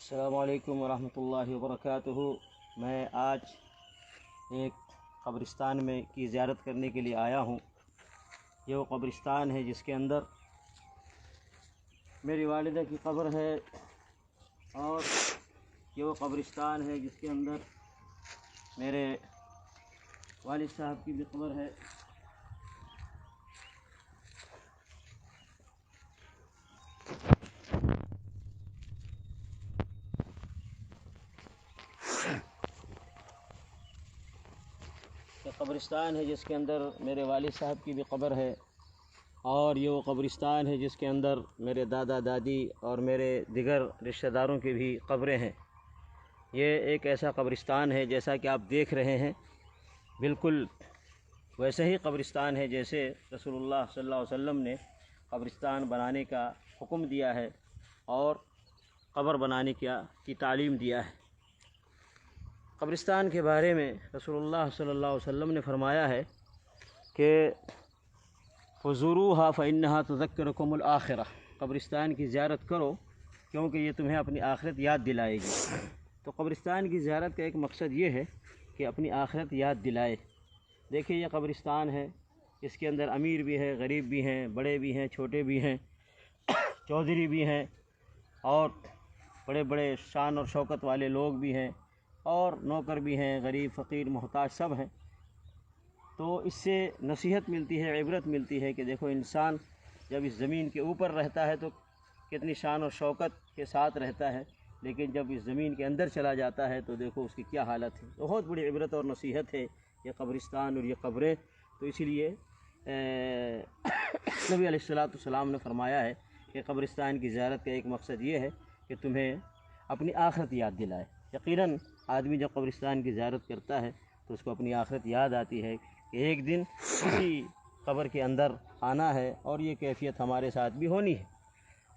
السلام علیکم ورحمۃ اللہ وبرکاتہ۔ میں آج ایک قبرستان کی زیارت کرنے کے لیے آیا ہوں۔ یہ وہ قبرستان ہے جس کے اندر میری والدہ کی قبر ہے، اور یہ وہ قبرستان ہے جس کے اندر میرے والد صاحب کی بھی قبر ہے۔ یہ قبرستان ہے جس کے اندر میرے والد صاحب کی بھی قبر ہے، اور یہ وہ قبرستان ہے جس کے اندر میرے دادا دادی اور میرے دیگر رشتہ داروں کی بھی قبریں ہیں۔ یہ ایک ایسا قبرستان ہے جیسا کہ آپ دیکھ رہے ہیں، بالکل ویسے ہی قبرستان ہے جیسے رسول اللہ صلی اللہ علیہ وسلم نے قبرستان بنانے کا حکم دیا ہے اور قبر بنانے کی تعلیم دیا ہے۔ قبرستان کے بارے میں رسول اللہ صلی اللہ علیہ وسلم نے فرمایا ہے کہ فزوروها فإنها تذکرکم الآخرہ، قبرستان کی زیارت کرو کیونکہ یہ تمہیں اپنی آخرت یاد دلائے گی۔ تو قبرستان کی زیارت کا ایک مقصد یہ ہے کہ اپنی آخرت یاد دلائے۔ دیکھیے یہ قبرستان ہے، اس کے اندر امیر بھی ہے، غریب بھی ہیں، بڑے بھی ہیں، چھوٹے بھی ہیں، چودھری بھی ہیں، اور بڑے بڑے شان اور شوکت والے لوگ بھی ہیں، اور نوکر بھی ہیں، غریب فقیر محتاج سب ہیں۔ تو اس سے نصیحت ملتی ہے، عبرت ملتی ہے کہ دیکھو انسان جب اس زمین کے اوپر رہتا ہے تو کتنی شان اور شوکت کے ساتھ رہتا ہے، لیکن جب اس زمین کے اندر چلا جاتا ہے تو دیکھو اس کی کیا حالت ہے۔ بہت بڑی عبرت اور نصیحت ہے یہ قبرستان اور یہ قبریں۔ تو اسی لیے نبی علیہ السلام نے فرمایا ہے کہ قبرستان کی زیارت کا ایک مقصد یہ ہے کہ تمہیں اپنی آخرت یاد دلائے۔ یقیناً آدمی جب قبرستان کی زیارت کرتا ہے تو اس کو اپنی آخرت یاد آتی ہے کہ ایک دن اسی قبر کے اندر آنا ہے، اور یہ کیفیت ہمارے ساتھ بھی ہونی ہے۔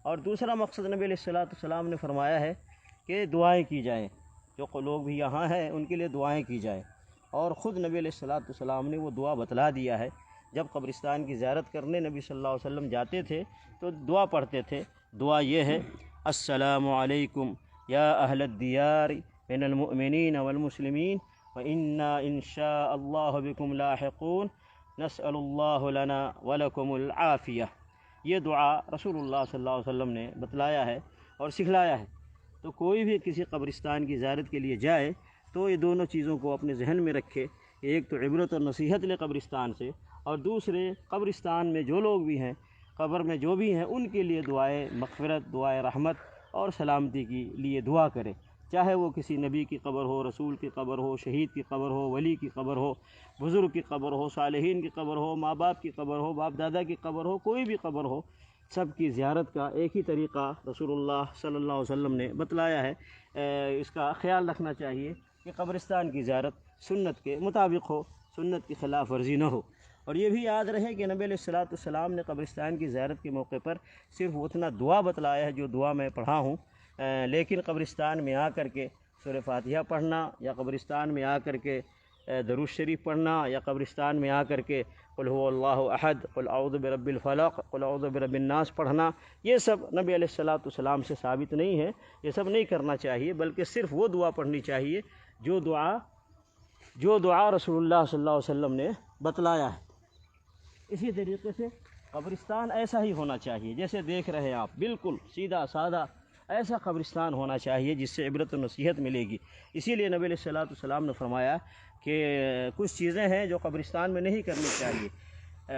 اور دوسرا مقصد نبی علیہ السلام نے فرمایا ہے کہ دعائیں کی جائیں، جو لوگ بھی یہاں ہیں ان کے لیے دعائیں کی جائیں، اور خود نبی علیہ السلام نے وہ دعا بتلا دیا ہے۔ جب قبرستان کی زیارت کرنے نبی صلی اللہ علیہ وسلم جاتے تھے تو دعا پڑھتے تھے۔ دعا یہ ہے: السلام علیکم یا اہل الدیار من المؤمنین والمسلمین وإنا إن شاء اللہ بكم لاحقون نسأل اللہ لنا ولکم العافیہ۔ یہ دعا رسول اللہ صلی اللہ علیہ وسلم نے بتلایا ہے اور سکھلایا ہے۔ تو کوئی بھی کسی قبرستان کی زیارت کے لیے جائے تو یہ دونوں چیزوں کو اپنے ذہن میں رکھے کہ ایک تو عبرت اور نصیحت لے قبرستان سے، اور دوسرے قبرستان میں جو لوگ بھی ہیں، قبر میں جو بھی ہیں، ان کے لیے دعائے مغفرت، دعائے رحمت اور سلامتی کے لیے دعا کرے، چاہے وہ کسی نبی کی قبر ہو، رسول کی قبر ہو، شہید کی قبر ہو، ولی کی قبر ہو، بزرگ کی قبر ہو، صالحین کی قبر ہو، ماں باپ کی قبر ہو، باپ دادا کی قبر ہو، کوئی بھی قبر ہو، سب کی زیارت کا ایک ہی طریقہ رسول اللہ صلی اللہ علیہ وسلم نے بتلایا ہے۔ اس کا خیال رکھنا چاہیے کہ قبرستان کی زیارت سنت کے مطابق ہو، سنت کی خلاف ورزی نہ ہو۔ اور یہ بھی یاد رہے کہ نبی علیہ السلام نے قبرستان کی زیارت کے موقع پر صرف اتنا دعا بتلایا ہے جو دعا میں پڑھا ہوں، لیکن قبرستان میں آ کر کے سورہ فاتحہ پڑھنا، یا قبرستان میں آ کر کے درود شریف پڑھنا، یا قبرستان میں آ کر کے قل هو اللہ احد، قل اعوذ برب الفلق، قل اعوذ برب الناس پڑھنا، یہ سب نبی علیہ السلام سے ثابت نہیں ہے۔ یہ سب نہیں کرنا چاہیے، بلکہ صرف وہ دعا پڑھنی چاہیے جو دعا رسول اللہ صلی اللہ علیہ وسلم نے بتلایا ہے۔ اسی طریقے سے قبرستان ایسا ہی ہونا چاہیے جیسے دیکھ رہے ہیں آپ، بالکل سیدھا سادہ ایسا قبرستان ہونا چاہیے جس سے عبرت و نصیحت ملے گی۔ اسی لیے نبی علیہ السلام نے فرمایا کہ کچھ چیزیں ہیں جو قبرستان میں نہیں کرنی چاہیے،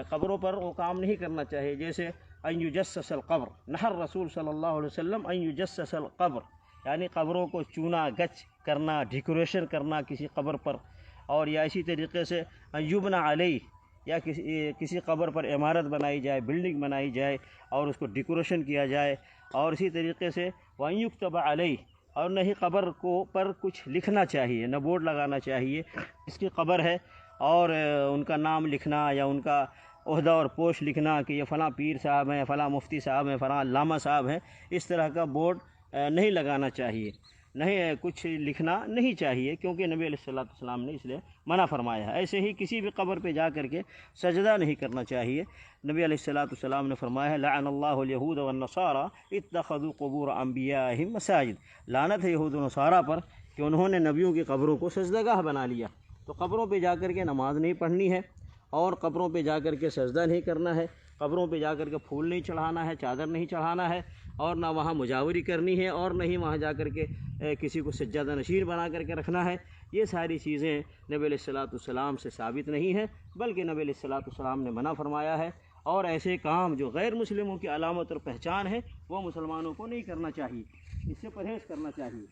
قبروں پر وہ کام نہیں کرنا چاہیے، جیسے ان یجسس القبر، نہى الرسول صلی اللہ علیہ وسلم ان یجسس القبر، یعنی قبروں کو چونا گچ کرنا، ڈیکوریشن کرنا کسی قبر پر، اور یا اسی طریقے سے ان یبنى علیہ، یا کسی قبر پر عمارت بنائی جائے، بلڈنگ بنائی جائے اور اس کو ڈیکوریشن کیا جائے، اور اسی طریقے سے وَأَن يُكْتَبَ عَلَيْهِ، اور نہ ہی قبر پر کچھ لکھنا چاہیے، نہ بورڈ لگانا چاہیے اس کی قبر ہے اور ان کا نام لکھنا یا ان کا عہدہ اور پوسٹ لکھنا کہ یہ فلاں پیر صاحب ہیں، فلاں مفتی صاحب ہیں، فلاں علامہ صاحب ہیں، اس طرح کا بورڈ نہیں لگانا چاہیے۔ نہیں کچھ لکھنا نہیں چاہیے، کیونکہ نبی علیہ الصلوۃ والسلام نے اس لیے منع فرمایا ہے۔ ایسے ہی کسی بھی قبر پہ جا کر کے سجدہ نہیں کرنا چاہیے۔ نبی علیہ الصلوۃ والسلام نے فرمایا ہے لعن اللہ الیہود والنصارى اتخذوا قبور انبیائہم مساجد، لعنت ہے یہود و نصارہ پر کہ انہوں نے نبیوں کی قبروں کو سجدہ گاہ بنا لیا۔ تو قبروں پہ جا کر کے نماز نہیں پڑھنی ہے، اور قبروں پہ جا کر کے سجدہ نہیں کرنا ہے، قبروں پہ جا کر کے پھول نہیں چڑھانا ہے، چادر نہیں چڑھانا ہے، اور نہ وہاں مجاوری کرنی ہے، اور نہ ہی وہاں جا کر کے کسی کو سجادہ نشین بنا کر کے رکھنا ہے۔ یہ ساری چیزیں نبی علیہ الصلوۃ والسلام سے ثابت نہیں ہیں، بلکہ نبی علیہ الصلوۃ والسلام نے منع فرمایا ہے، اور ایسے کام جو غیر مسلموں کی علامت اور پہچان ہے وہ مسلمانوں کو نہیں کرنا چاہیے، اس سے پرہیز کرنا چاہیے۔